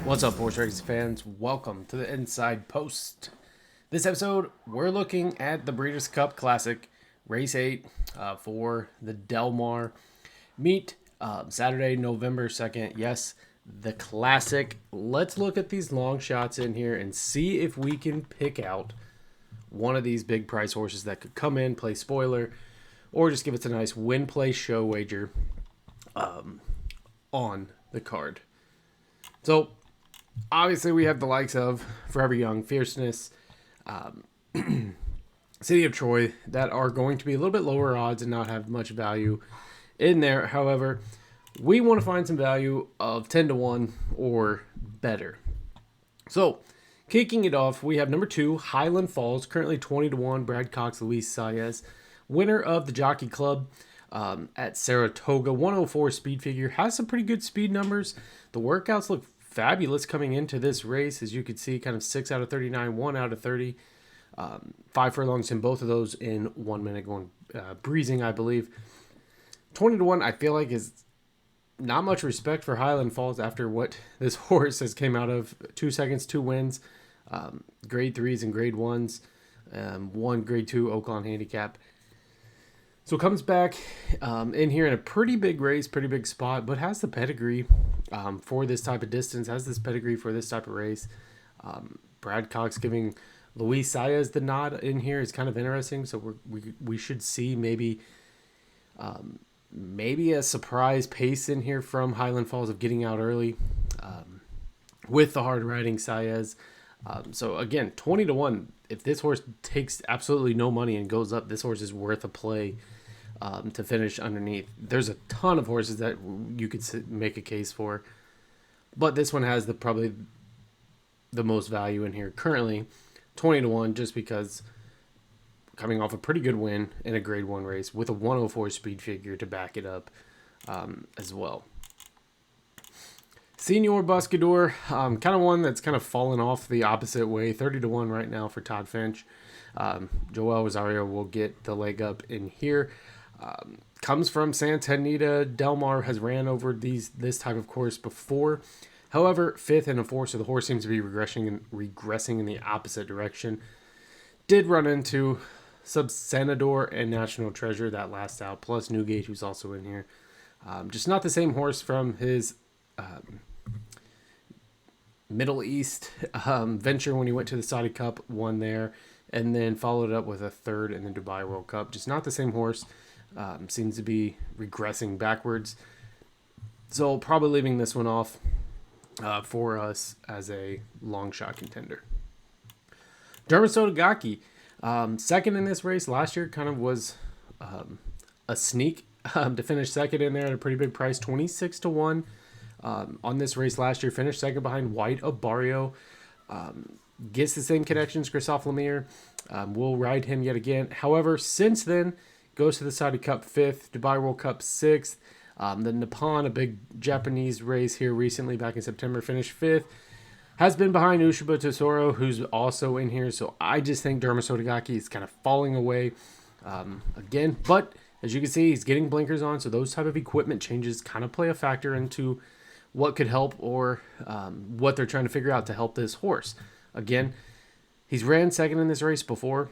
What's up, horse racing fans? Welcome to the Inside Post. This episode, we're looking at the Breeders' Cup Classic, Race 8 for the Del Mar meet, Saturday, November 2nd. Yes, the Classic. Let's look at these long shots in here and see if we can pick out one of these big price horses that could come in, play spoiler, or just give us a nice win, play, show wager on the card. So, obviously, we have the likes of Forever Young, Fierceness, City of Troy that are going to be a little bit lower odds and not have much value in there. However, we want to find some value of 10 to 1 or better. So, kicking it off, we have number 2, Highland Falls, currently 20 to 1, Brad Cox, Luis Saez, winner of the Jockey Club at Saratoga, 104 speed figure, has some pretty good speed numbers. The workouts look fabulous coming into this race, as you can see, kind of 6 out of 39, 1 out of 30, 5 furlongs in both of those in 1 minute, going breezing, I believe. 20 to 1, I feel like, is not much respect for Highland Falls after what this horse has came out of. 2 seconds, 2 wins, grade 3s and grade 1s, 1 grade 2 Oaklawn handicap. So comes back in here in a pretty big race, pretty big spot, but has the pedigree for this type of distance, has this pedigree for this type of race. Brad Cox giving Luis Saez the nod in here is kind of interesting. So we should see maybe a surprise pace in here from Highland Falls of getting out early with the hard riding Saez. So again, 20 to 1. If this horse takes absolutely no money and goes up, this horse is worth a play to finish underneath. There's a ton of horses that you could make a case for, but this one has probably the most value in here currently, 20 to 1, just because coming off a pretty good win in a grade 1 race with a 104 speed figure to back it up as well. Senior Buscador, kind of one that's kind of fallen off the opposite way, 30 to 1 right now for Todd Finch. Joel Rosario will get the leg up in here. Comes from Santa Anita. Del Mar has ran over this type of course before. However, 5th and a 4th, so the horse seems to be regressing in the opposite direction. Did run into Subsenador and National Treasure that last out, plus Newgate, who's also in here. Just not the same horse from his Middle East venture when he went to the Saudi Cup, won there, and then followed up with a 3rd in the Dubai World Cup. Just not the same horse. Seems to be regressing backwards. So probably leaving this one off for us as a long shot contender. Dermot second in this race last year, kind of was a sneak to finish second in there at a pretty big price, 26 to 1. On this race last year, finished second behind White of Barrio. Gets the same connections, Christophe Lemire. Will ride him yet again. However, since then, goes to the Saudi Cup 5th, Dubai World Cup 6th. The Nippon, a big Japanese race here recently back in September, finished 5th. Has been behind Ushiba Tesoro, who's also in here. So I just think Dermot Sotogaki is kind of falling away again. But as you can see, he's getting blinkers on. So those type of equipment changes kind of play a factor into what could help or what they're trying to figure out to help this horse. Again, he's ran second in this race before.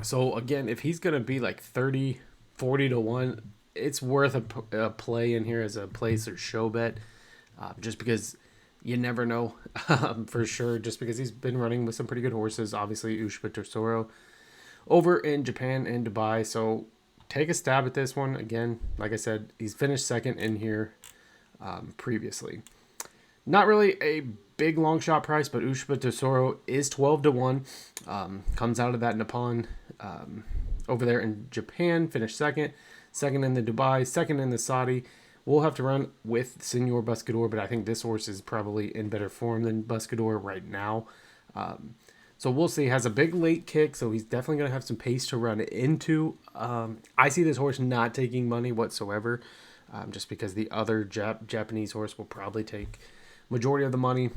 So again, if he's going to be like 30, 40 to 1, it's worth a play in here as a place or show bet. Just because you never know for sure. Just because he's been running with some pretty good horses. Obviously, Ushiba Tesoro over in Japan and Dubai. So take a stab at this one. Again, like I said, he's finished second in here previously. Not really a big long shot price, but Ushiba Tesoro is 12 to 1. Comes out of that Nippon over there in Japan, finished second in the Dubai, second in the Saudi. We'll have to run with Senor Buscador, but I think this horse is probably in better form than Buscador right now. So we'll see. Has a big late kick, so he's definitely going to have some pace to run into. I see this horse not taking money whatsoever, just because the other Japanese horse will probably take majority of the money.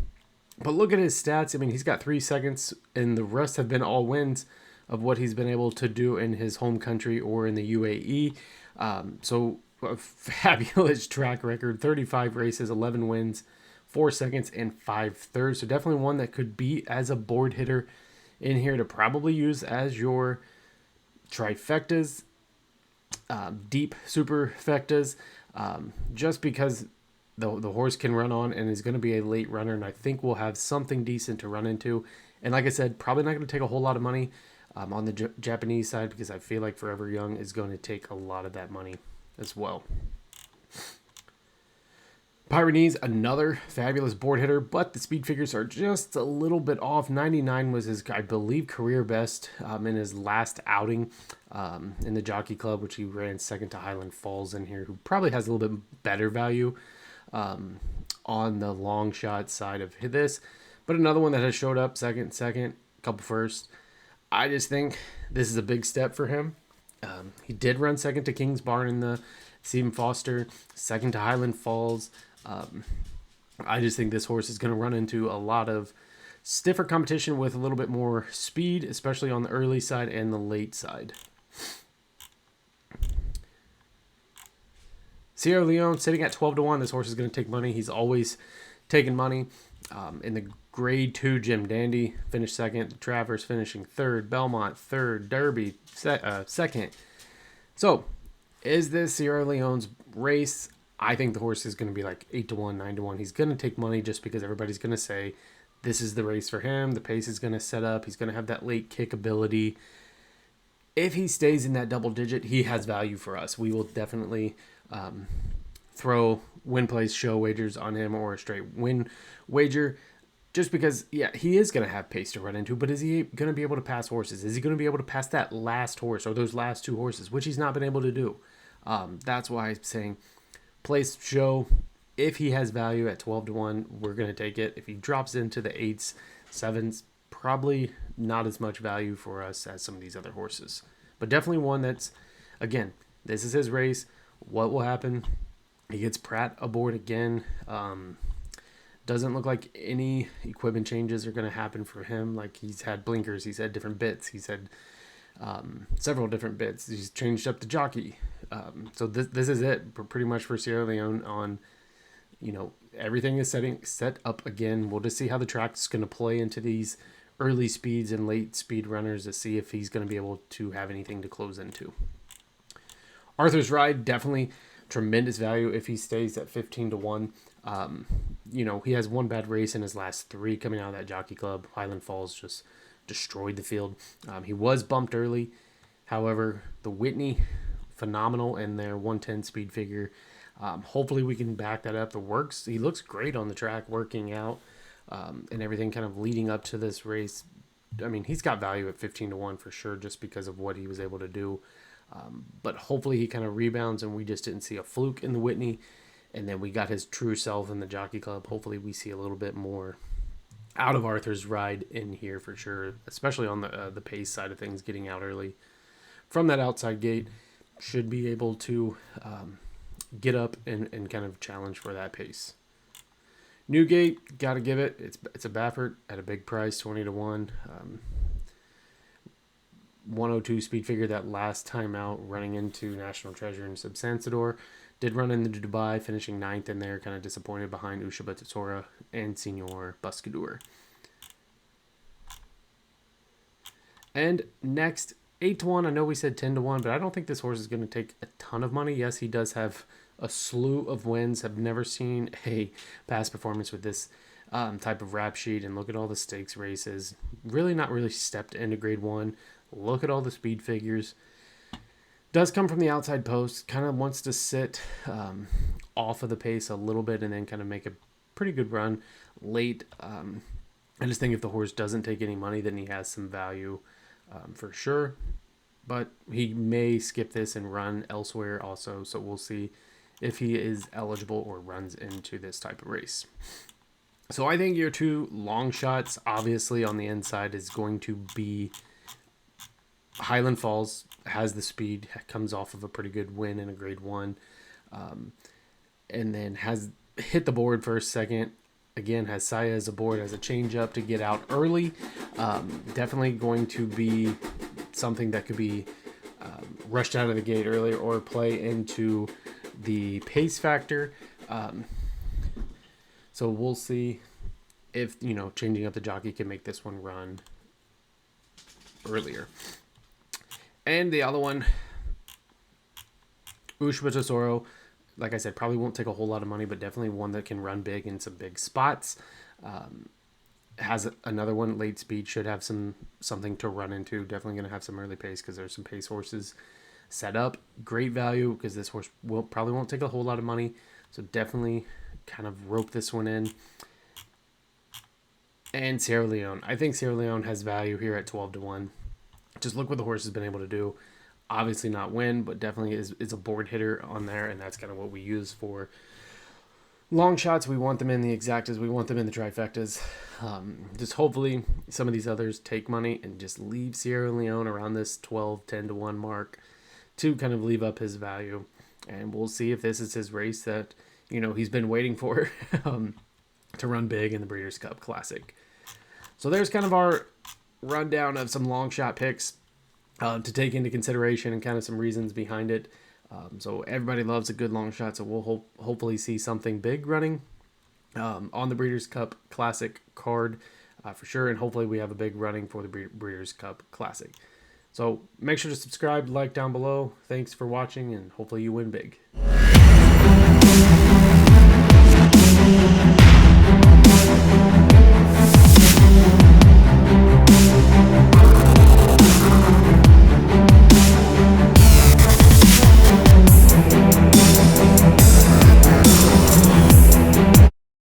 But look at his stats. I mean, he's got 3 seconds, and the rest have been all wins of what he's been able to do in his home country or in the UAE. So a fabulous track record, 35 races, 11 wins, 4 seconds, and 5 thirds. So definitely one that could be as a board hitter in here to probably use as your trifectas, deep superfectas, just because the horse can run on and is going to be a late runner, and I think we'll have something decent to run into. And like I said, probably not going to take a whole lot of money on the Japanese side, because I feel like Forever Young is going to take a lot of that money as well. Pyrenees, another fabulous board hitter, but the speed figures are just a little bit off. 99 was his, I believe, career best in his last outing in the Jockey Club, which he ran second to Highland Falls in here, who probably has a little bit better value on the long shot side of this. But another one that has showed up second, couple first. I just think this is a big step for him. He did run second to King's Barn in the Stephen Foster, second to Highland Falls. I just think this horse is going to run into a lot of stiffer competition with a little bit more speed, especially on the early side and the late side. Sierra Leone sitting at 12-1. This horse is going to take money. He's always taken money. In the Grade 2, Jim Dandy finished second. Travers finishing third. Belmont third. Derby second. So, is this Sierra Leone's race? I think the horse is going to be like 8-1, 9-1. He's going to take money just because everybody's going to say this is the race for him. The pace is going to set up. He's going to have that late kick ability. If he stays in that double digit, he has value for us. We will definitely throw win place show wagers on him, or a straight win wager, just because, yeah, he is going to have pace to run into, but is he going to be able to pass horses? Is he going to be able to pass that last horse or those last two horses, which he's not been able to do? That's why I'm saying place show. If he has value at 12-1, we're going to take it. If he drops into the 8s, 7s, probably not as much value for us as some of these other horses. But definitely one that's, again, this is his race. What will happen? He gets Pratt aboard again. Doesn't look like any equipment changes are going to happen for him. Like, he's had blinkers, he's had different bits, he's had several different bits. He's changed up the jockey. So this is it pretty much for Sierra Leone on, everything is set up again. We'll just see how the track's going to play into these early speeds and late speed runners to see if he's going to be able to have anything to close into. Arthur's Ride, definitely tremendous value if he stays at 15-1. He has one bad race in his last 3 coming out of that Jockey Club. Highland Falls just destroyed the field. He was bumped early. However, the Whitney, phenomenal in their 110 speed figure. Hopefully we can back that up. He looks great on the track, working out and everything kind of leading up to this race. I mean, he's got value at 15-1 for sure, just because of what he was able to do. But hopefully he kind of rebounds and we just didn't see a fluke in the Whitney. And then we got his true self in the Jockey Club. Hopefully we see a little bit more out of Arthur's Ride in here for sure, especially on the pace side of things, getting out early from that outside gate. Should be able to get up and kind of challenge for that pace. Newgate, got to give it. It's a Baffert at a big price, 20-1. 102 speed figure that last time out, running into National Treasure and Subsansador. Did run into Dubai, finishing 9th in there, kind of disappointed behind Ushaba Tatora and Senor Buscador. And next, 8-1. I know we said 10-1, but I don't think this horse is going to take a ton of money. Yes, he does have a slew of wins. I've never seen a past performance with this type of rap sheet. And look at all the stakes races. Really not really stepped into Grade 1. Look at all the speed figures. Does come from the outside post. Kind of wants to sit off of the pace a little bit and then kind of make a pretty good run late. I just think if the horse doesn't take any money, then he has some value for sure. But he may skip this and run elsewhere also. So we'll see if he is eligible or runs into this type of race. So I think your 2 long shots, obviously on the inside, is going to be Highland Falls. Has the speed, comes off of a pretty good win in a Grade 1, and then has hit the board first, second. Again, has Saez aboard as a change up to get out early. Definitely going to be something that could be rushed out of the gate earlier or play into the pace factor. So we'll see if, changing up the jockey can make this one run earlier. And the other one, Ushba Tesoro, like I said, probably won't take a whole lot of money, but definitely one that can run big in some big spots. Has another one, late speed, should have something to run into. Definitely going to have some early pace because there's some pace horses set up. Great value because this horse probably won't take a whole lot of money. So definitely kind of rope this one in. And Sierra Leone. I think Sierra Leone has value here at 12-1. Just look what the horse has been able to do. Obviously not win, but definitely is a board hitter on there, and that's kind of what we use for long shots. We want them in the exactas. We want them in the trifectas. Just hopefully some of these others take money and just leave Sierra Leone around this 10-1 mark to kind of leave up his value. And we'll see if this is his race that, he's been waiting for to run big in the Breeders' Cup Classic. So there's kind of our rundown of some long shot picks to take into consideration and kind of some reasons behind it. So everybody loves a good long shot, so we'll hopefully see something big running on the Breeders' Cup Classic card for sure, and hopefully we have a big running for the Breeders' Cup Classic. So make sure to subscribe, like down below. Thanks for watching, and hopefully you win big.